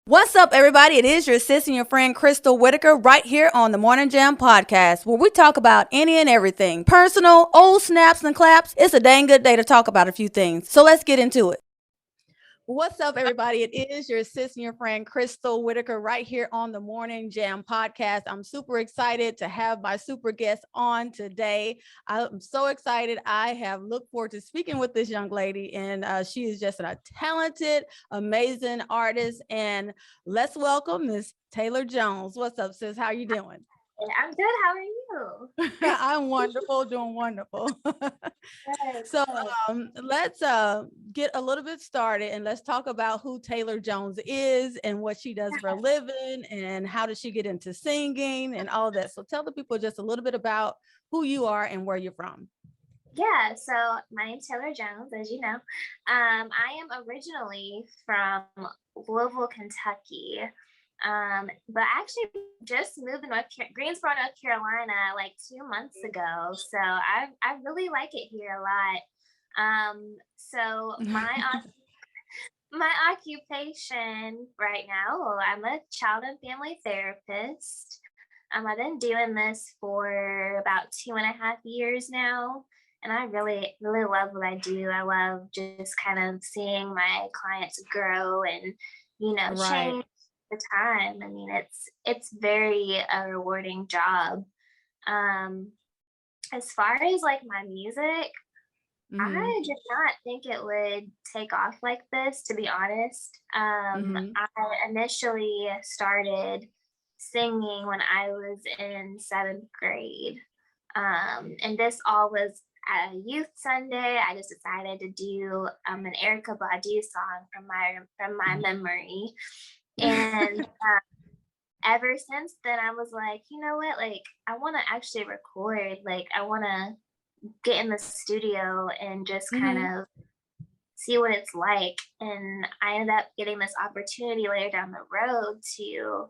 What's up, everybody? It is your sis and your friend Crystal Whitaker right here on the Morning Jam podcast, where we talk about any and everything personal, old snaps and claps. It's a dang good day to talk about a few things. So let's get into it. What's up, everybody? It is your sis and your friend Crystal Whitaker right here on the Morning Jam podcast. I'm super excited to have my super guest on today. I'm so excited. I have looked forward to speaking with this young lady, and she is just a talented, amazing artist. And let's welcome Miss Taylor Jones. What's up, sis? How are you doing? I'm good. How are you? I'm wonderful, doing wonderful. Good, So good. let's get a little bit started and let's talk about who Taylor Jones is and what she does for a living and how did she get into singing and all of that. So tell the people just a little bit about who you are and where you're from. Yeah, so my name's Taylor Jones, as you know. I am originally from Louisville, Kentucky. But I actually just moved to Greensboro, North Carolina, like 2 months ago. So I really like it here a lot. So my occupation right now, well, I'm a child and family therapist. I've been doing this for about 2.5 years now, and I really, really love what I do. I love just kind of seeing my clients grow and, Right. change the time. I mean, it's very a rewarding job. Um, as far as like my music, Mm-hmm. I did not think it would take off like this, to be honest. Mm-hmm. I initially started singing when I was in seventh grade. And this all was at a youth Sunday. I just decided to do an Erica Badu song from my memory. And ever since then, I was like, you know what? Like, I want to actually record. Like, I want to get in the studio and just kind Mm-hmm. of see what it's like. And I ended up getting this opportunity later down the road to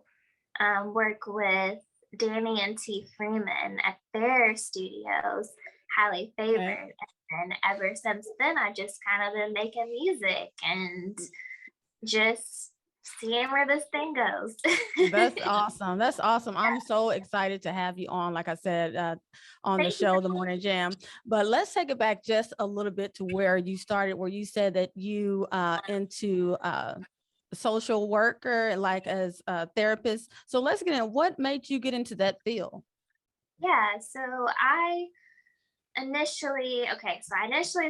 work with Danny and T. Freeman at their studios, highly Okay. favored. And ever since then, I just kind of been making music and just seeing where this thing goes. That's awesome. That's awesome. I'm so excited to have you on, like I said, on the Thank you. show, The Morning Jam. But let's take it back just a little bit to where you started, where you said that you into social worker, like as a therapist. So let's get in. What made you get into that field? Yeah, so I initially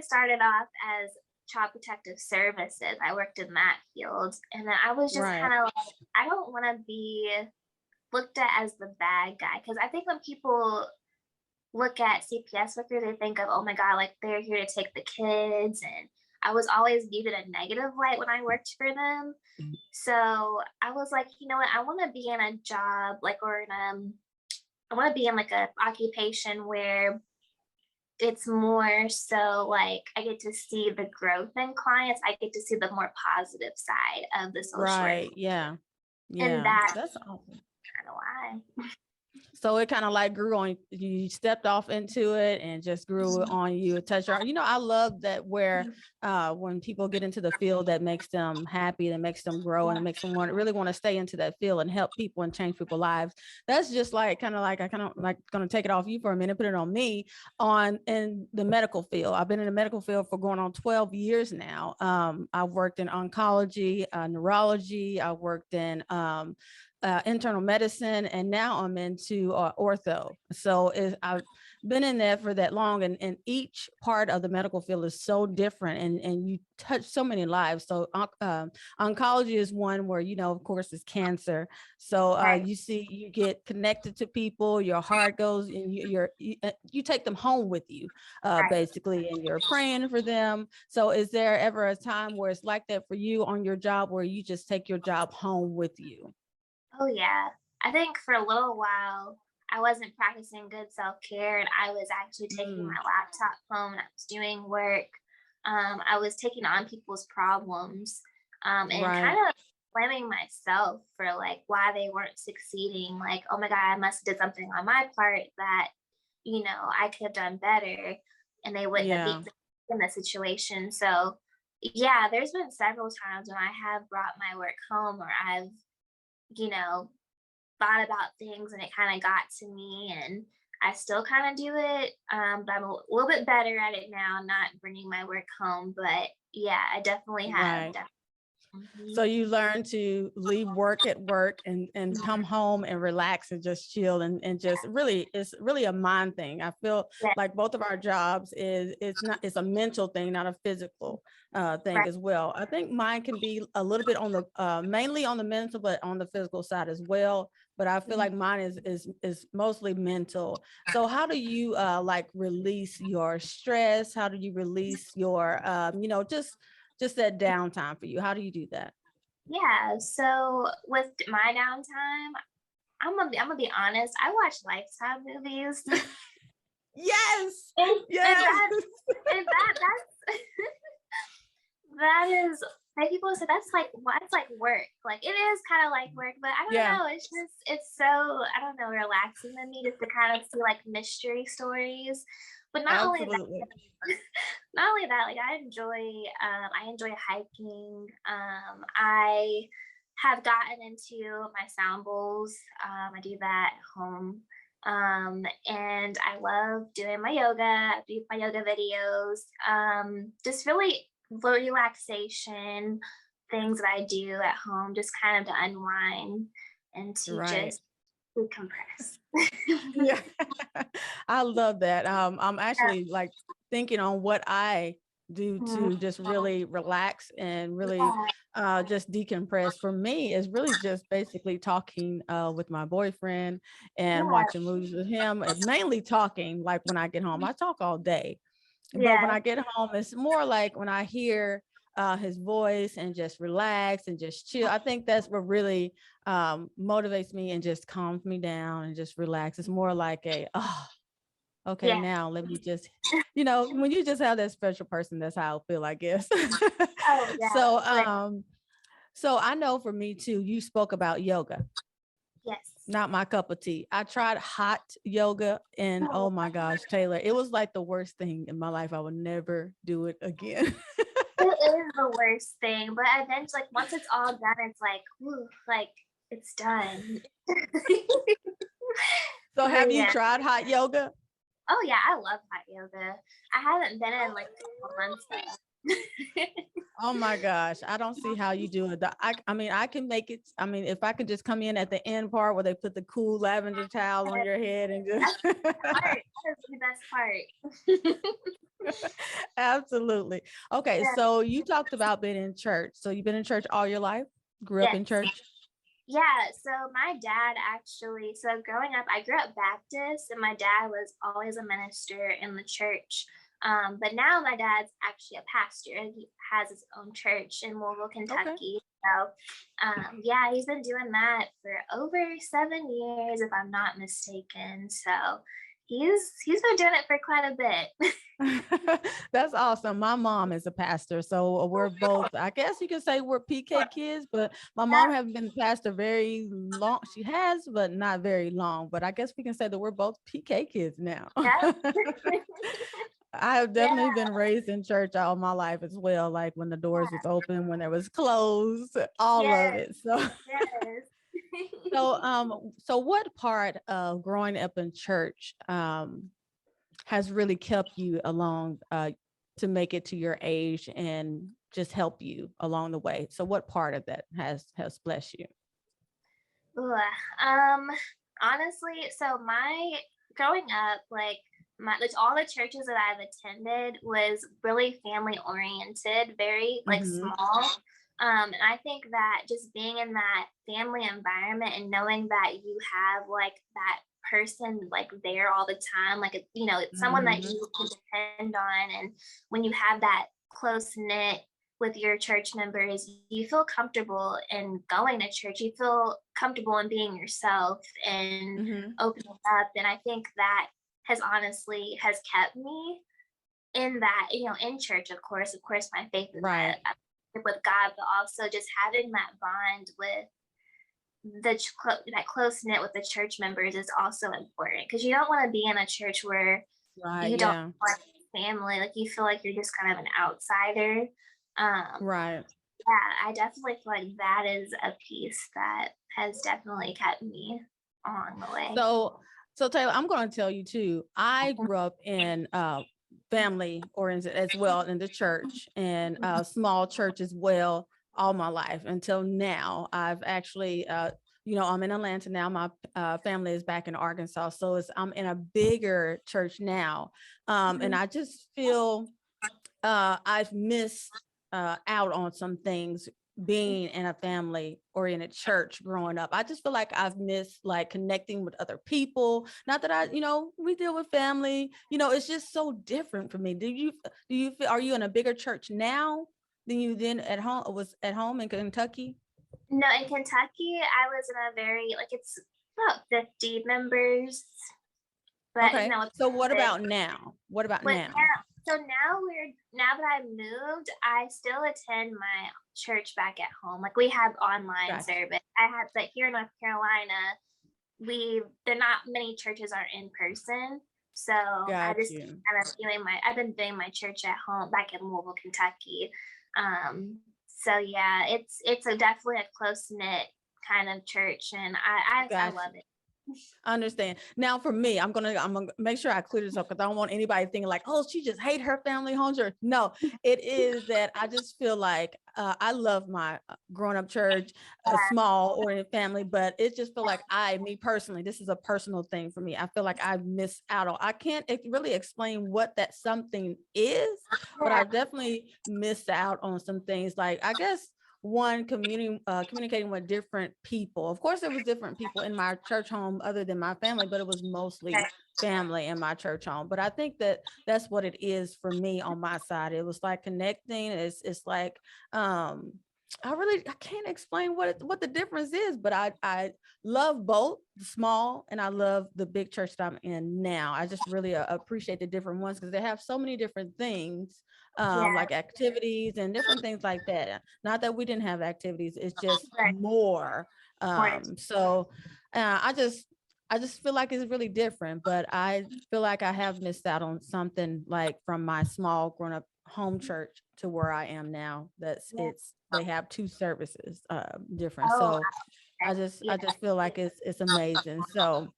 started off as child protective services. I worked in that field. And then I was just Right. kind of like, I don't want to be looked at as the bad guy. Because I think when people look at CPS workers, they think of, oh my God, like they're here to take the kids. And I was always viewed in a negative light when I worked for them. So I was like, you know what? I want to be in a job like, or in I want to be in like a occupation where it's more so like I get to see the growth in clients. I get to see the more positive side of the social work. Right. Yeah. And Yeah. that's That's awesome. kind of why. So it kind of like grew on you, stepped off into it and just grew on you, a touch your, I love that where when people get into the field that makes them happy, that makes them grow, and it makes them really want to stay into that field and help people and change people's lives. That's just like kind of like I kind of like gonna take it off you for a minute, put it on me on in the medical field. I've been in the medical field for going on 12 years now. I've worked in oncology, neurology, I worked in internal medicine, and now I'm into ortho. So I've been in there for that long, and each part of the medical field is so different, and you touch so many lives. So oncology is one where, of course, it's cancer. So Right. you get connected to people, your heart goes, and you take them home with you, Right. basically, and you're praying for them. So is there ever a time where it's like that for you on your job, where you just take your job home with you? Oh yeah. I think for a little while I wasn't practicing good self-care and I was actually taking my Mm, laptop home and I was doing work. I was taking on people's problems and kind right. of blaming myself for like why they weren't succeeding. Like, oh my God, I must have did something on my part that, I could have done better and they wouldn't have Yeah. beat in the situation. So Yeah, there's been several times when I have brought my work home, or I've, you know, thought about things and it kind of got to me, and I still kind of do it. But I'm a little bit better at it now, not bringing my work home. But yeah, I definitely have. Right. So Definitely. you learn to leave work at work and come home and relax and just chill and just really, it's really a mind thing. I feel Yeah, like both of our jobs it's a mental thing, not a physical thing right. as well. I think mine can be a little bit on the mainly on the mental, but on the physical side as well. But I feel Mhm. like mine is mostly mental. So how do you like release your stress? How do you release your just that downtime for you? How do you do that? Yeah. So with my downtime, I'm gonna be honest. I watch Lifetime movies, Yes. and Yes. that's that is, like, people say that's like, what, it's like work. Like, it is kind of like work, but I don't Yeah, know. It's just, it's so, I don't know, relaxing to me just to kind of see like mystery stories. But not only that, absolutely. not only that, like I enjoy hiking. I have gotten into my sound bowls. I do that at home. And I love doing my yoga. I do my yoga videos. Just really relaxation things that I do at home, just kind of to unwind and to Right. just decompress. Yeah. I love that. I'm actually like thinking on what I do Mhm. to just really relax and really Yeah, just decompress. For me, is really just basically talking with my boyfriend and yeah, watching movies with him, and mainly talking. Like when I get home, I talk all day. But when yeah, I get home, it's more like when I hear his voice and just relax and just chill. I think that's what really motivates me and just calms me down and just relax. It's more like a, oh, okay, yeah. now let me just, when you just have that special person, that's how I feel, I guess. Oh, yeah. so, Right. so I know for me too, you spoke about yoga, Yes. not my cup of tea. I tried hot yoga and Oh, oh my gosh, Taylor, it was like the worst thing in my life. I would never do it again. it is the worst thing, but eventually, like, once it's all done, it's like, whew, like, it's done. So But have you yeah. tried hot yoga? Oh yeah, I love hot yoga. I haven't been in like a couple months though. Oh my gosh, I don't see how you do it. I mean, I can make it. I mean, if I could just come in at the end part where they put the cool lavender towel on your head and just That's the part. That is the best part. absolutely. Okay, Yeah. so you talked about being in church. So you've been in church all your life? Grew up in Yes. church? Yeah. So my dad actually, so growing up, I grew up Baptist, and my dad was always a minister in the church. But now my dad's actually a pastor, and he has his own church in Louisville, Okay. Kentucky. So, yeah, he's been doing that for over 7 years, if I'm not mistaken. So he's been doing it for quite a bit. That's awesome. My mom is a pastor, so we're both, I guess you could say we're PK kids, but my mom Yep, hasn't been a pastor very long. She has, but not very long. But I guess we can say that we're both PK kids now. yep. I have Yeah, definitely been raised in church all my life as well, like when the doors was open, when there was closed, all of yes, it. So yes. so what part of growing up in church has really kept you along to make it to your age and just help you along the way? So what part of that has blessed you? Ooh, um, honestly, so my growing up, like all the churches that I've attended was really family oriented, very like Hmm. small. And I think that just being in that family environment and knowing that you have like that person like there all the time, like it's someone that Hmm. you can depend on, and when you have that close knit with your church members, you feel comfortable in going to church. You feel comfortable in being yourself and Hmm. opening up. And I think that has kept me in that, in church, of course. Of course, my faith in Right. that with God, but also just having that bond with that close knit with the church members is also important, because you don't want to be in a church where Right. you don't Yeah. like family, like you feel like you're just kind of an outsider. Right. Yeah, I definitely feel like that is a piece that has definitely kept me along the way. So Taylor, I'm going to tell you too. I grew up in family oriented as well in the church, and a small church as well all my life until now. I've actually I'm in Atlanta now. My family is back in Arkansas, so I'm in a bigger church now, and I just feel I've missed out on some things being in a family oriented church growing up. I just feel like I've missed like connecting with other people. Not that we deal with family, it's just so different for me. Do you feel, are you in a bigger church now than you then was at home in Kentucky? No, in Kentucky, I was in a very, like, it's about 50 members, but Okay. So what about now? What about now? So now that I moved, I still attend my church back at home. Like, we have online service. But here in North Carolina, there not many churches are in person. So I just kind of I've been doing my church at home back in Louisville, Kentucky. So yeah, it's definitely a close knit kind of church, and I love it. I understand. Now for me, I'm gonna make sure I clear this up because I don't want anybody thinking like, oh, she just hate her family home church. No, it is that I just feel like I love my growing up church, a small oriented family, but it just feel like me personally, this is a personal thing for me. I feel like I've missed out on. I can't really explain what that something is, but I definitely missed out on some things. Like I guess one communicating with different people. Of course, there was different people in my church home other than my family, but it was mostly family in my church home. But I think that that's what it is for me on my side. It was like connecting. It's like I can't explain what the difference is, but I love both the small and I love the big church that I'm in now. I just really appreciate the different ones because they have so many different things, like activities and different things like that. Not that we didn't have activities, it's just more. So I just feel like it's really different, but I feel like I have missed out on something like from my small grown up home church to where I am now. They have two services different. So I just feel like it's amazing. So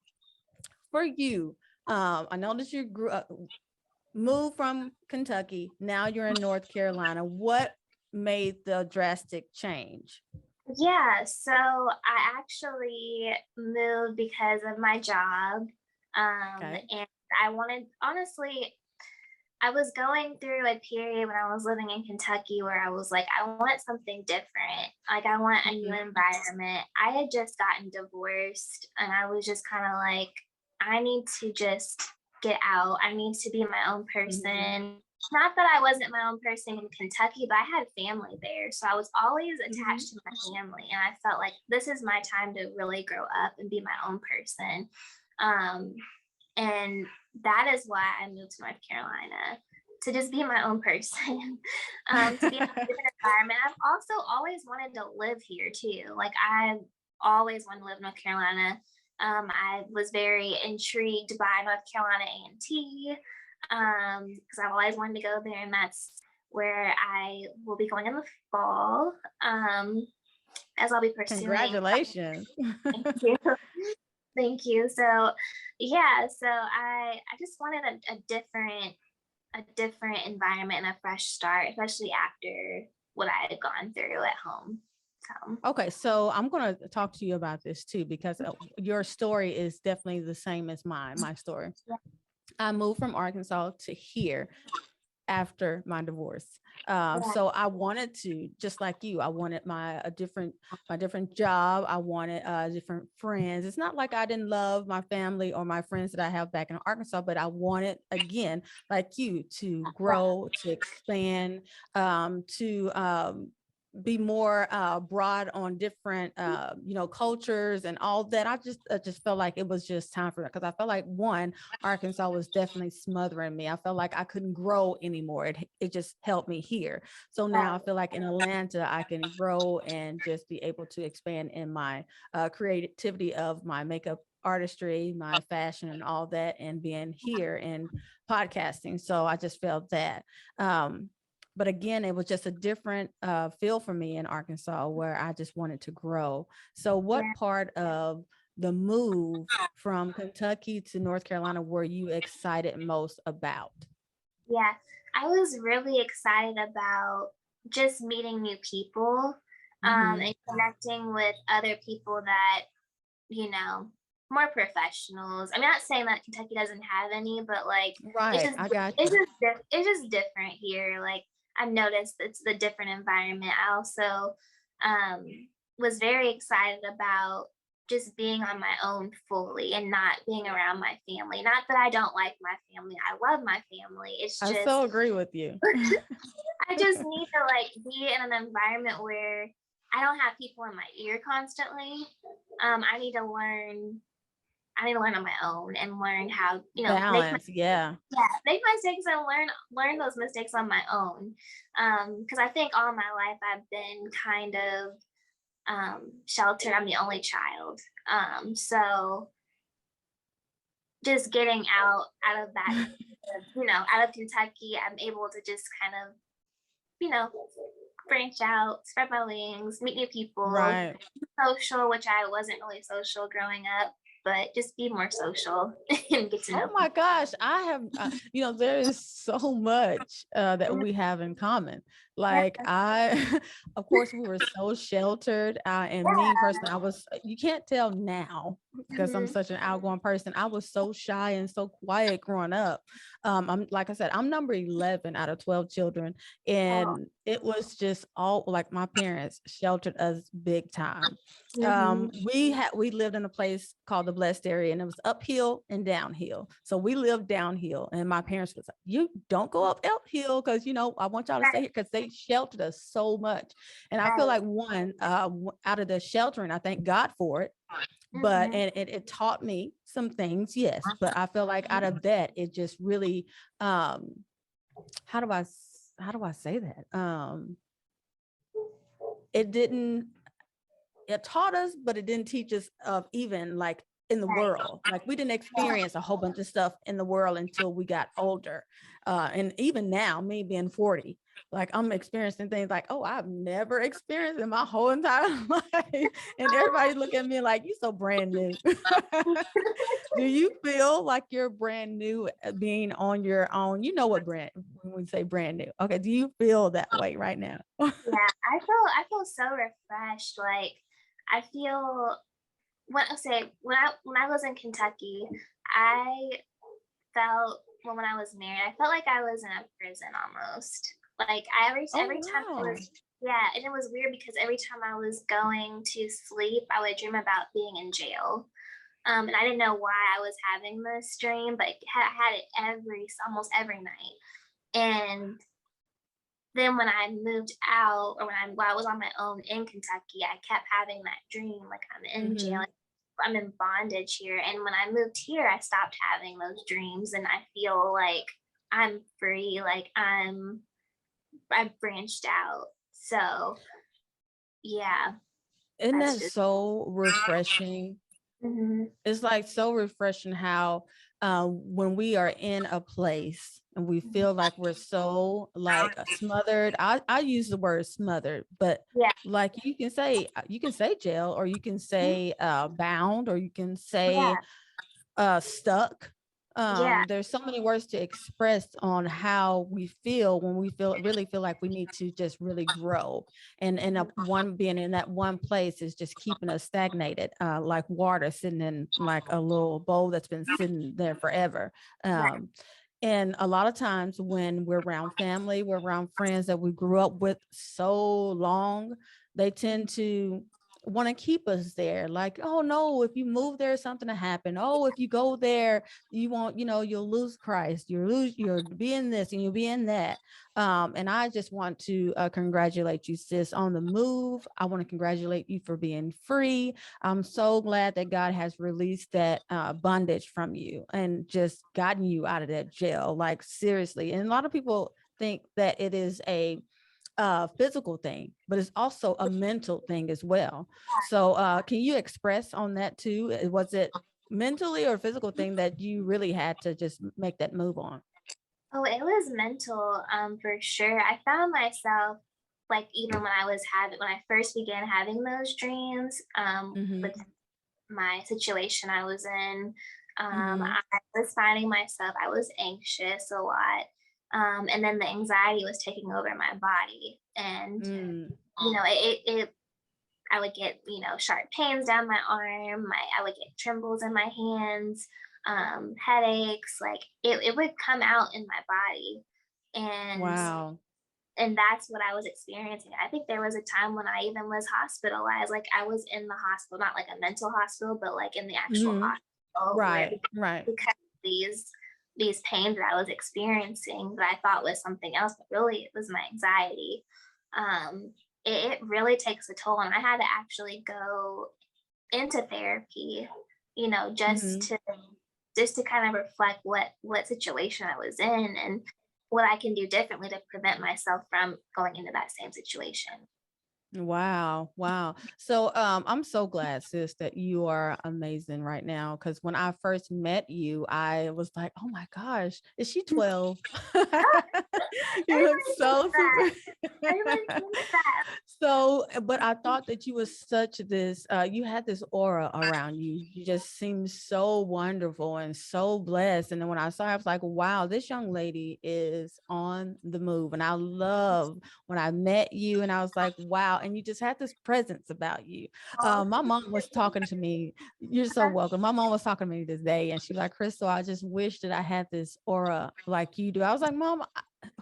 for you, I know that you grew up, moved from Kentucky, now you're in North Carolina. What made the drastic change? Yeah, so I actually moved because of my job. And honestly, I was going through a period when I was living in Kentucky where I was like, I want something different. Like, I want a new environment. I had just gotten divorced, and I was just kind of like, I need to just get out. I need to be my own person. Not that I wasn't my own person in Kentucky, but I had family there. So I was always attached to my family. And I felt like this is my time to really grow up and be my own person. And that is why I moved to North Carolina, to just be my own person, to be in a different environment. I've also always wanted to live here too. Like, I always wanted to live in North Carolina. I was very intrigued by North Carolina A&T because I've always wanted to go there, and that's where I will be going in the fall, as I'll be pursuing. Congratulations. Thank you. Thank you. So yeah, so I just wanted a different environment and a fresh start, especially after what I had gone through at home. Okay, so I'm going to talk to you about this too, because your story is definitely the same as my story. Yeah. I moved from Arkansas to here after my divorce. So I wanted to, just like you, I wanted my different job. I wanted different friends. It's not like I didn't love my family or my friends that I have back in Arkansas, but I wanted, again, like you, to grow, to expand, to be more broad on different cultures and all that. I just felt like it was just time for it, because I felt like, one, Arkansas was definitely smothering me. I felt like I couldn't grow anymore. It just helped me here. So now I feel like in Atlanta I can grow and just be able to expand in my creativity of my makeup artistry, my fashion and all that, and being here in podcasting. So I just felt that But again, it was just a different feel for me in Arkansas where I just wanted to grow. So what part of the move from Kentucky to North Carolina were you excited most about? Yeah, I was really excited about just meeting new people, and connecting with other people that, you know, more professionals. I'm not saying that Kentucky doesn't have any, but like Right, I got you. it's just different here. Like I've noticed it's the different environment. I also um was very excited about just being on my own fully and not being around my family. Not that I don't like my family. I love my family. It's I just so agree with you. I just need to like be in an environment where I don't have people in my ear constantly. I need to learn. I need to learn on my own and learn how, Balance, yeah. make mistakes and learn those mistakes on my own. Because I think all my life I've been kind of sheltered. I'm the only child. So just getting out of that, out of Kentucky, I'm able to just kind of, branch out, spread my wings, meet new people, Right. social, which I wasn't really social growing up, but just be more social and get to know Oh people. my gosh, I have, there is so much that we have in common. Like of course, we were so sheltered. And me personally, you can't tell now because I'm such an outgoing person. I was so shy and so quiet growing up. Like I said, I'm number 11 out of 12 children. And it was just all like my parents sheltered us big time. We lived in a place called the Blessed Area, and it was uphill and downhill. So we lived downhill, and my parents was like, "You don't go up uphill because I want y'all to stay here," because they sheltered us so much. And I feel like one out of the sheltering, I thank God for it. But and it taught me some things, yes. But I feel like out of that, it just really how do I say that? It taught us, but it didn't teach us of even like in the world. Like we didn't experience a whole bunch of stuff in the world until we got older. And even now, me being 40, like I'm experiencing things like, oh, I've never experienced in my whole entire life. And everybody look at me like, you so brand new. Do you feel like you're brand new being on your own? You know what when we say brand new. Okay. Do you feel that way right now? Yeah, I feel so refreshed. Like I feel when I was in Kentucky, I felt when I was married, I felt like I was in a prison almost. Like every time I was and it was weird because every time I was going to sleep, I would dream about being in jail. And I didn't know why I was having this dream, but I had it almost every night. And then when I moved out, or while I was on my own in Kentucky, I kept having that dream, like I'm in jail, I'm in bondage here. And when I moved here, I stopped having those dreams, and I feel like I'm free, like I've branched out. So yeah, Isn't that's that just so refreshing? It's like so refreshing how when we are in a place and we feel like we're so like smothered. I use the word smothered, but like you can say jail, or you can say bound, or you can say stuck. There's so many words to express on how we feel when we really feel like we need to just really grow. And one being in that one place is just keeping us stagnated, like water sitting in like a little bowl that's been sitting there forever. And a lot of times when we're around family, we're around friends that we grew up with so long, they tend to want to keep us there. Like, oh no, if you move there, something to happen. Oh, if you go there, you won't, you'll lose Christ. You'll be in this and you'll be in that. And I just want to congratulate you, sis, on the move. I want to congratulate you for being free. I'm so glad that God has released that bondage from you and just gotten you out of that jail. Like seriously. And a lot of people think that it is a physical thing, but it's also a mental thing as well. So can you express on that too? Was it mentally or physical thing that you really had to just make that move on? Oh, it was mental, for sure. I found myself like even when I first began having those dreams, Mm-hmm. with my situation I was in, Mm-hmm. I was finding myself, I was anxious a lot. And then the anxiety was taking over my body. And, Mm. it I would get, sharp pains down my arm, I would get trembles in my hands, headaches, like it would come out in my body. And Wow. and that's what I was experiencing. I think there was a time when I even was hospitalized. Like I was in the hospital, not like a mental hospital, but like in the actual Mm-hmm. hospital where Right. Right. because of these pains that I was experiencing that I thought was something else, but really it was my anxiety. Um, it really takes a toll, and I had to actually go into therapy, you know, just Mm-hmm. to just to kind of reflect what situation I was in and what I can do differently to prevent myself from going into that same situation. Wow. Wow. So I'm so glad, sis, that you are amazing right now. Cause when I first met you, I was like, oh my gosh, is she 12? You look Everybody thinks so that. super. Everybody thinks that. So, but I thought that you was such this, you had this aura around you. You just seemed so wonderful and so blessed. And then when I saw her, I was like, wow, this young lady is on the move. And I love when I met you and I was like, wow. And you just had this presence about you. Oh, My mom was talking to me. You're so welcome. My mom was talking to me this day and she was like, Crystal, I just wish that I had this aura like you do. I was like, Mom,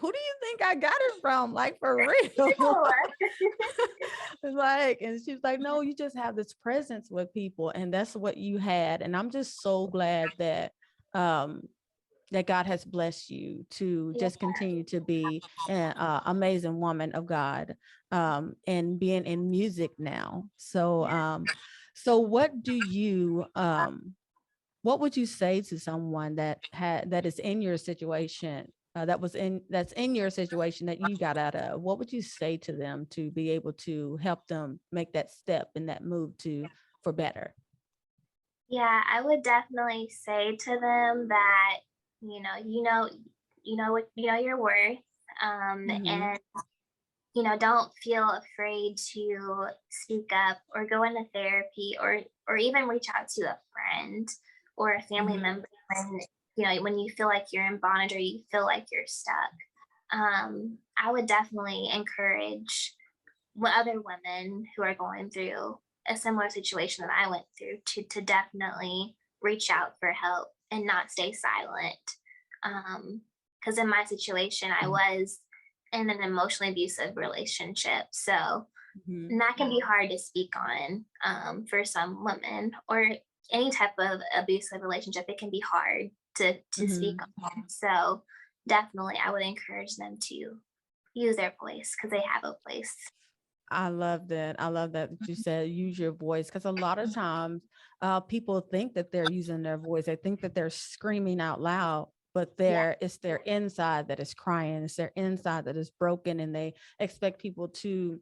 who do you think I got it from? Like for real. Like, and she's like, no, you just have this presence with people, and that's what you had. And I'm just so glad that um that God has blessed you to yeah. just continue to be an amazing woman of God, and being in music now. So so what would you say to someone that is in your situation, that's in your situation that you got out of? What would you say to them to be able to help them make that step and that move to for better? Yeah, I would definitely say to them that, you know your worth. Mm-hmm. And don't feel afraid to speak up or go into therapy or even reach out to a friend or a family Mm-hmm. member when when you feel like you're in bondage or you feel like you're stuck. I would definitely encourage other women who are going through a similar situation that I went through to definitely reach out for help and not stay silent. Because in my situation, I was in an emotionally abusive relationship. So Mm-hmm. and that can be hard to speak on, for some women or any type of abusive relationship. It can be hard to speak Mm-hmm. on. So definitely, I would encourage them to use their voice because they have a place. I love that. I love that you said use your voice, because a lot of times people think that they're using their voice. They think that they're screaming out loud, but Yeah, it's their inside that is crying. It's their inside that is broken, and they expect people to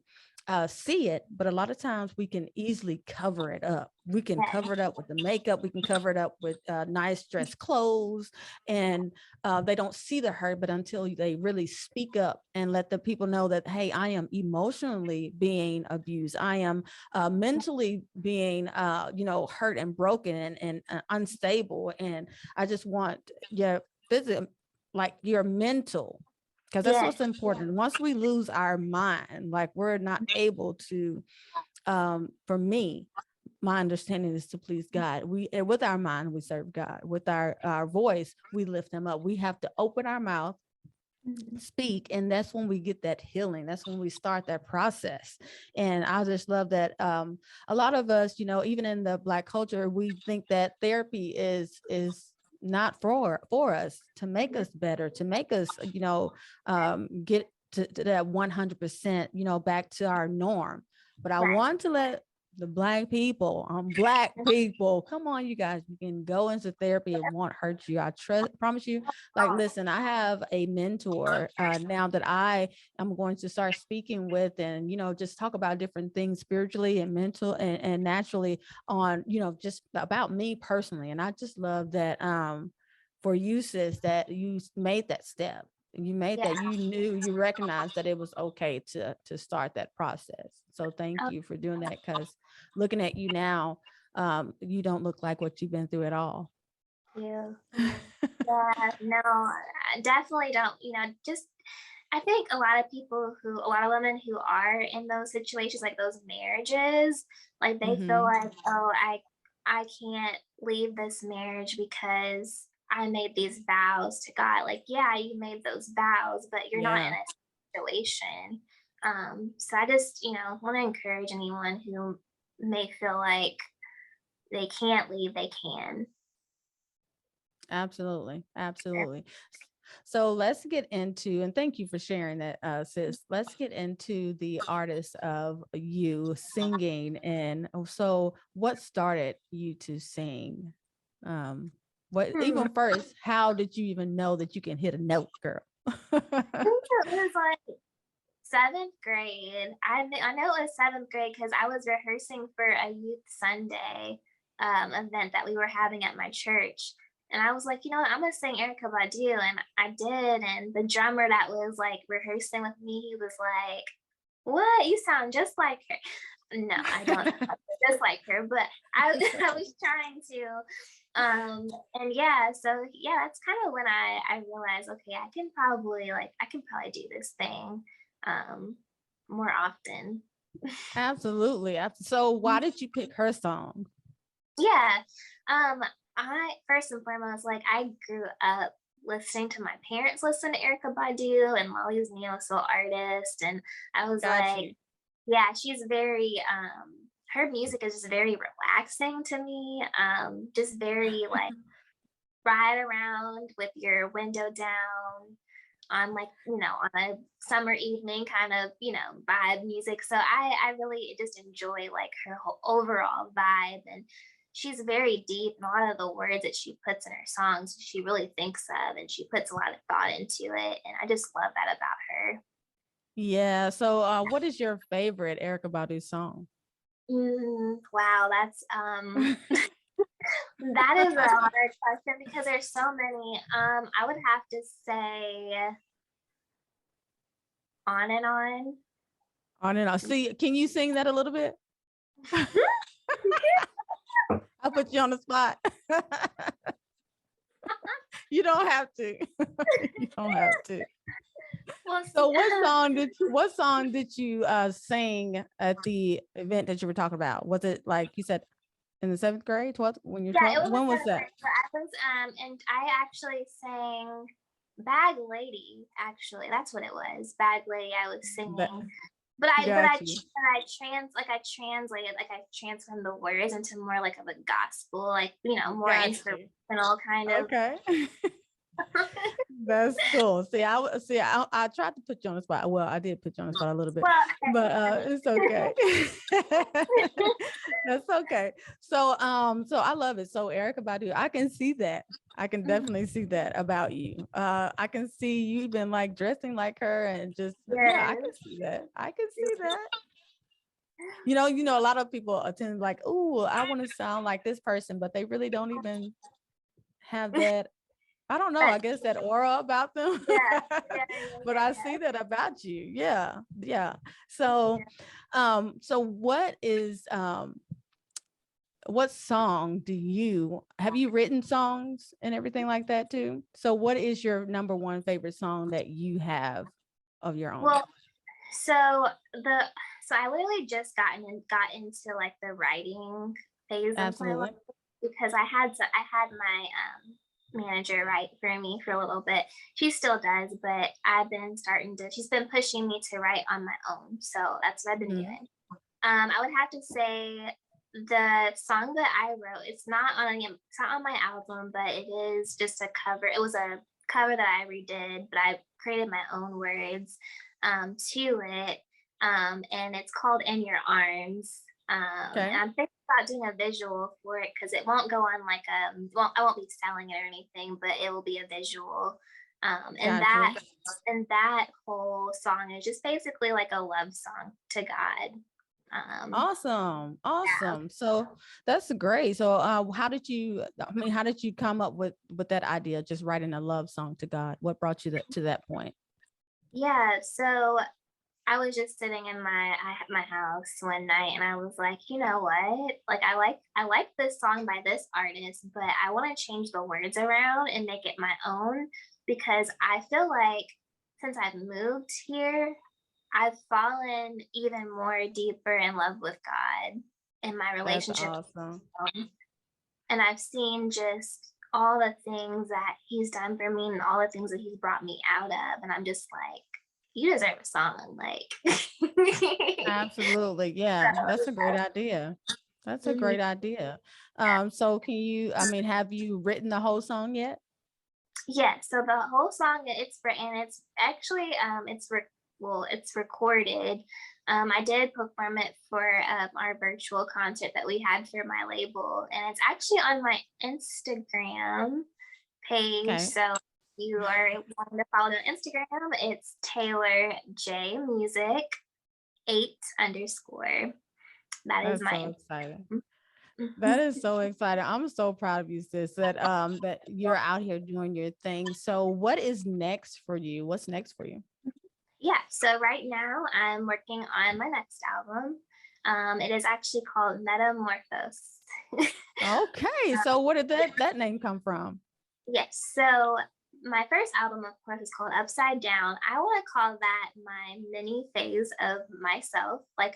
see it. But a lot of times we can easily cover it up. We can yeah, cover it up with the makeup. We can cover it up with nice dress clothes, and they don't see the hurt. But until they really speak up and let the people know that, hey, I am emotionally being abused, I am mentally being hurt and broken and unstable, and I just want your physical, like your mental, because that's yes, what's important. Once we lose our mind, like we're not able to, for me, my understanding is to please God. With our mind, we serve God. With our voice, we lift him up. We have to open our mouth, mhm, speak, and that's when we get that healing. That's when we start that process. And I just love that a lot of us, even in the Black culture, we think that therapy is not for us, to make us better, to make us get to that 100%, back to our norm. But I right, want to let the Black people, come on, you guys, you can go into therapy. It won't hurt you. I promise you. Like, listen, I have a mentor now that I am going to start speaking with, and, just talk about different things spiritually and mental and naturally on, just about me personally. And I just love that for you, sis, that you made that step. You made Yeah. that, you recognized that it was okay to start that process. So thank Oh, you for doing that, because looking at you now, you don't look like what you've been through at all. you. Yeah, no, I definitely don't, just I think a lot of women who are in those situations, like those marriages, like they feel Hmm. like, oh, I can't leave this marriage because I made these vows to God. Like, yeah, you made those vows, but you're not in Yeah, a situation. So I just, want to encourage anyone who may feel like they can't leave, they can. absolutely. Absolutely. So let's get into, and thank you for sharing that, sis. Let's get into the artist of you singing. And so what started you to sing? What, Hmm. even first, how did you even know that you can hit a note, girl? I think it was like seventh grade. I know it was seventh grade because I was rehearsing for a youth Sunday event that we were having at my church. And I was like, you know what, I'm gonna sing Erica Badu. And I did. And the drummer that was like rehearsing with me, he was like, what? You sound just like her. No, I don't sound just like her, but I, I was trying to. And yeah, so yeah, that's kind of when I realized, okay, I can probably do this thing more often. Absolutely. So why did you pick her song? Yeah. I first and foremost, like I grew up listening to my parents listen to Erica Badu and Molly's neo soul artist. And I was Got like, you. yeah, she's very her music is just very relaxing to me. Just very like ride around with your window down on like on a summer evening kind of vibe music. So I really just enjoy like her whole overall vibe. And she's very deep, and a lot of the words that she puts in her songs she really thinks of, and she puts a lot of thought into it, and I just love that about her. Yeah. So what is your favorite Erica Badu song? Wow, that's that is a hard question because there's so many. I would have to say On and On. On and on. See, can you sing that a little bit? I put you on the spot. You don't have to. You don't have to. Well, So see, what song did you sing at the event that you were talking about? Was it like you said in the 7th grade, 12th, when you're yeah, it 12? was a When was seventh that? grade. So I was and I actually sang Bag Lady. Actually, that's what it was. Bag Lady. I was That singing, got you. I translated, like I transformed the words into more like of a gospel, like more Got you. inspirational kind of. Okay. That's cool. I tried to put you on the spot. Well, I did put you on the spot a little bit, Well, but I mean, it's okay. That's okay. So I love it. So Erica Badu, I can see that. I can definitely see that about you. I can see you even like dressing like her and just yeah, I can yes. see that. I can see that. A lot of people attend like, oh, I want to sound like this person, but they really don't even have that. I don't know. I That, guess that aura about them. yeah, yeah, But I see that about you. Yeah. Yeah. So, so what song have you written songs and everything like that too? So what is your number one favorite song that you have of your own? well, so the so I literally just got into like the writing phase of my life Absolutely. because I had my manager write for me for a little bit. She still does, but she's been pushing me to write on my own. So that's what I've been Mhm. doing. I would have to say the song that I wrote, it's not on my album, but it is just a cover. It was a cover that I redid, but I created my own words to it. And it's called In Your Arms. And Okay. I'm thinking about doing a visual for it because it won't go on like I won't be selling it or anything, but it will be a visual. And Gotcha. that whole song is just basically like a love song to God. Awesome. Yeah. Awesome. So that's great. So how did you, how did you come up with that idea, just writing a love song to God? What brought you to that point? Yeah, so I was just sitting in my house one night and I was like, you know what? Like I like this song by this artist, but I want to change the words around and make it my own because I feel like since I've moved here, I've fallen even more deeper in love with God in my That's relationship awesome. with Him. And I've seen just all the things that He's done for me and all the things that He's brought me out of. And I'm just like, you deserve a song. Like, Absolutely. Yeah, that's a great idea. That's a Mhm. great idea. So can you, have you written the whole song yet? Yeah, so the whole song it's written, it's actually it's recorded. I did perform it for our virtual concert that we had for my label, and it's actually on my Instagram page. Okay. So if you are wanting to follow me on Instagram, it's Taylor J Music 8_. That is That's my so exciting. Mhm. That is so exciting. I'm so proud of you, sis, that you're out here doing your thing. So what is next for you? What's next for you? Yeah, so right now I'm working on my next album. It is actually called Metamorphose. Okay. So where did that name come from? Yes, so my first album, of course, is called Upside Down. I want to call that my mini phase of myself. I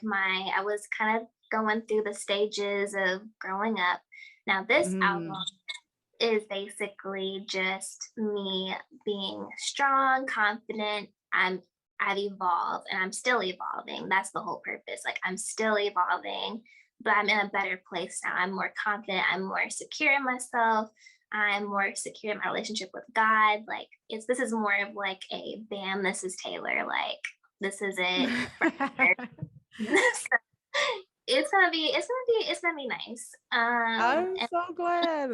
was kind of going through the stages of growing up. Now, this album Mm, is basically just me being strong, confident. I've evolved and I'm still evolving. That's the whole purpose. Like I'm still evolving, but I'm in a better place now. I'm more confident. I'm more secure in myself. I'm more secure in my relationship with God. Like this is more of like a bam, this is Taylor. Like this is it right here. So it's gonna be nice. I'm And so glad.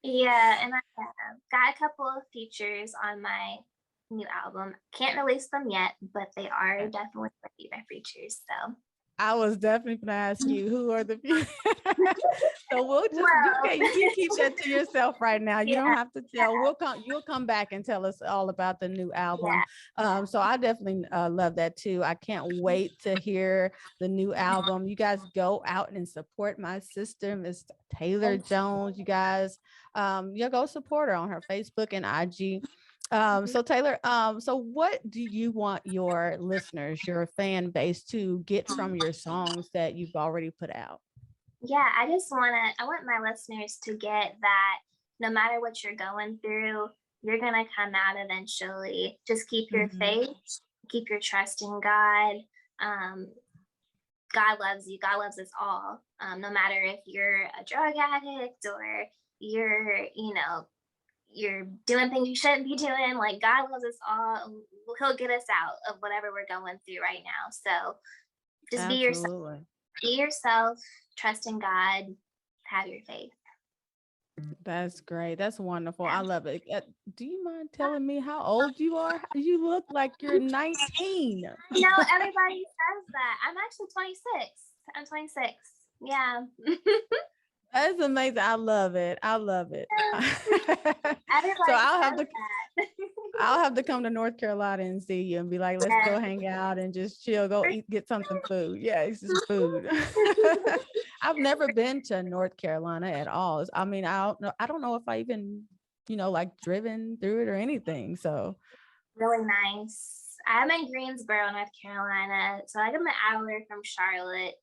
yeah, and I have got a couple of features on my new album. Can't release them yet, but they are definitely going to be my features. So, I was definitely gonna ask you who are the few. So we'll just well, you can keep that to yourself right now. You don't yeah, have to tell. You'll come back and tell us all about the new album. yeah. So I definitely love that too. I can't wait to hear the new album. You guys go out and support my sister, Miss Taylor Thank Jones. You guys, you go support her on her Facebook and IG. you. So Taylor, so what do you want your listeners, your fan base to get from your songs that you've already put out? Yeah, I want my listeners to get that no matter what you're going through, you're going to come out eventually. Just keep your Mhm. faith, keep your trust in God. Um, God loves you. God loves us all. No matter if you're a drug addict or you're doing things you shouldn't be doing. Like God loves us all. He'll get us out of whatever we're going through right now. So just be yourself. Absolutely. Be yourself. Trust in God. Have your faith. That's great. That's wonderful. I Yeah. love it. Do you mind telling me how old you are? You look like you're 19. Everybody says that. I'm actually 26. I'm 26. Yeah. That's amazing. I love it. I love it. So Everybody says that. I'll have to come to North Carolina and see you and be like, let's go hang out and just chill, go eat, get something food. Yeah, it's just food. I've never been to North Carolina at all. I don't know if I even, like driven through it or anything. So Really nice. I'm in Greensboro, North Carolina, so like I'm an hour from Charlotte.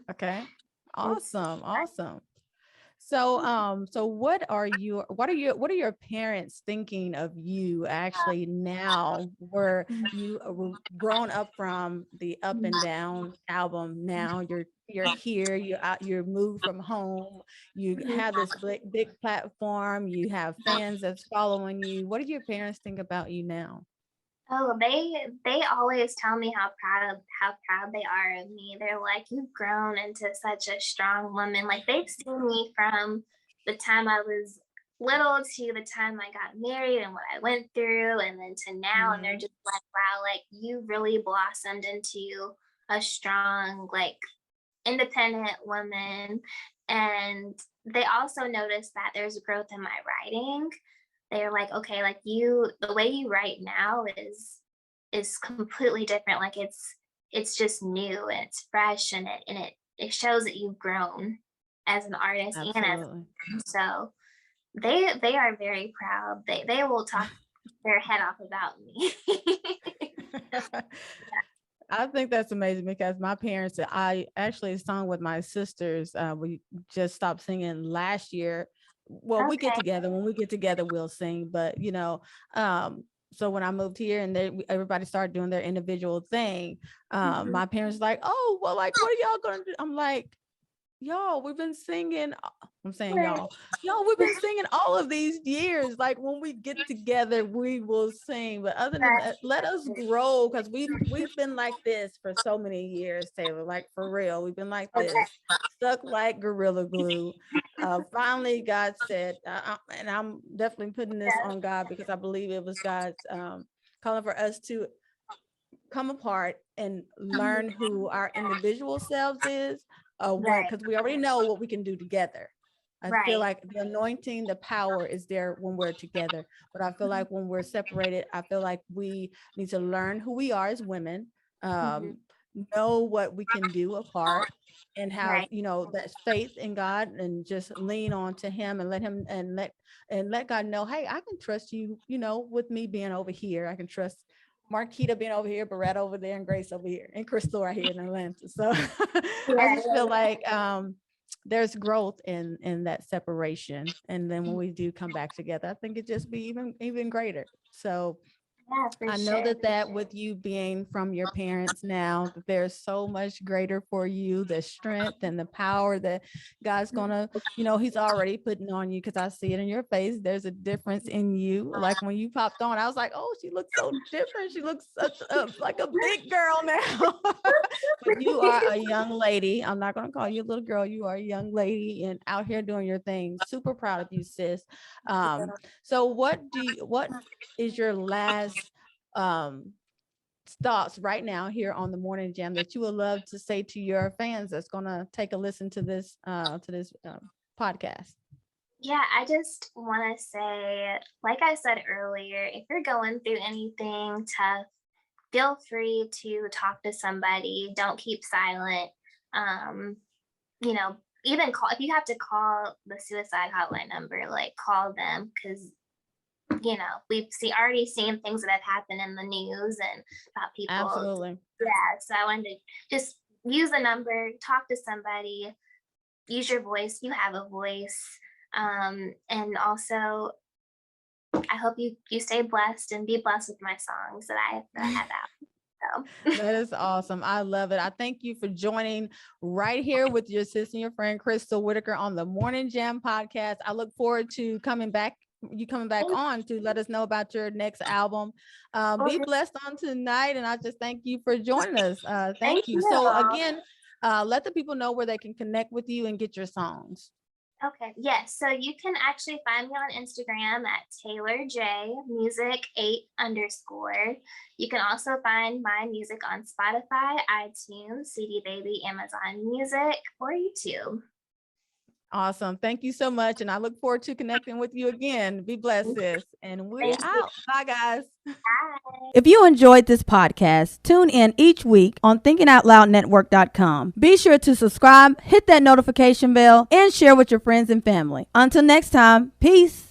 okay. It's Awesome. Awesome. So what are your parents thinking of you actually now where you were grown up from the Up and Down album? Now you're here, you're moved from home, you have this big platform, you have fans that's following you. What do your parents think about you now? Oh, they always tell me how proud they are of me. They're like, you've grown into such a strong woman. Like they've seen me from the time I was little to the time I got married and what I went through, and then to now, and they're Mhm. just like, wow, like you really blossomed into a strong, like, independent woman. And they also noticed that there's growth in my writing. They're like, okay, like, the way you write now is completely different. Like, it's just new and it's fresh, and it shows that you've grown as an artist and as Absolutely. so they are very proud. They will talk their head off about me. I think that's amazing because my parents, I actually sung with my sisters. We just stopped singing last year. Well, we get Okay. together. When we get together, we'll sing. But, so when I moved here and everybody started doing their individual thing, Mhm. my parents like, oh, well, like, what are y'all going to do? I'm like, y'all, we've been singing. I'm saying Right. y'all, we've been singing all of these years. Like when we get together, we will sing. But other than that, let us grow because we've been like this for so many years, Taylor. Like for real, we've been like Okay. this, stuck like gorilla glue. Finally, God said, and I'm definitely putting this on God because I believe it was God's calling for us to come apart and learn who our individual selves is, Right. because we already know what we can do together. I feel Right. like the anointing, the power is there when we're together. But I feel like when we're separated, I feel like we need to learn who we are as women, Mhm. know what we can do apart, and have, Right. that faith in God and just lean on to him and let him and let God know, hey, I can trust you, with me being over here. I can trust Marquita being over here, Beretta over there, and Grace over here, and Crystal right here in Atlanta. So I Yeah. just feel like there's growth in that separation, and then when we do come back together, I think it just be even greater. So Yeah, for I know sure. that with you being from your parents now, that there's so much greater for you, the strength and the power that God's gonna, he's already putting on you, because I see it in your face. There's a difference in you. Like when you popped on, I was like, oh, she looks so different. She looks like a big girl now. But you are a young lady. I'm not gonna call you a little girl. You are a young lady and out here doing your thing. Super proud of you, sis. So what is your last thoughts right now here on the Morning Jam that you would love to say to your fans that's gonna take a listen to this podcast? Yeah, I just want to say, like I said earlier, if you're going through anything tough, feel free to talk to somebody. Don't keep silent. Um, you know, even call if you have to call the suicide hotline number, like, call them, because we've already seen things that have happened in the news and about people. Absolutely. Yeah, so I wanted to just use the number, talk to somebody, use your voice. You have a voice. And also, I hope you stay blessed and be blessed with my songs that I have out. So That is awesome. I love it. I thank you for joining right here with your sister and your friend Crystal Whitaker on the Morning Jam podcast. I look forward to coming back on to let us know about your next album. Be blessed on tonight, and I just thank you for joining us. Thank you. So again, let the people know where they can connect with you and get your songs. Okay. Yes. So you can actually find me on Instagram at Taylor J Music 8_. You can also find my music on Spotify, iTunes, CD Baby, Amazon Music, or YouTube. Awesome. Thank you so much. And I look forward to connecting with you again. Be blessed, sis. And we're Thank you. out. Bye, guys. Bye. If you enjoyed this podcast, tune in each week on thinkingoutloudnetwork.com. Be sure to subscribe, hit that notification bell, and share with your friends and family. Until next time, peace.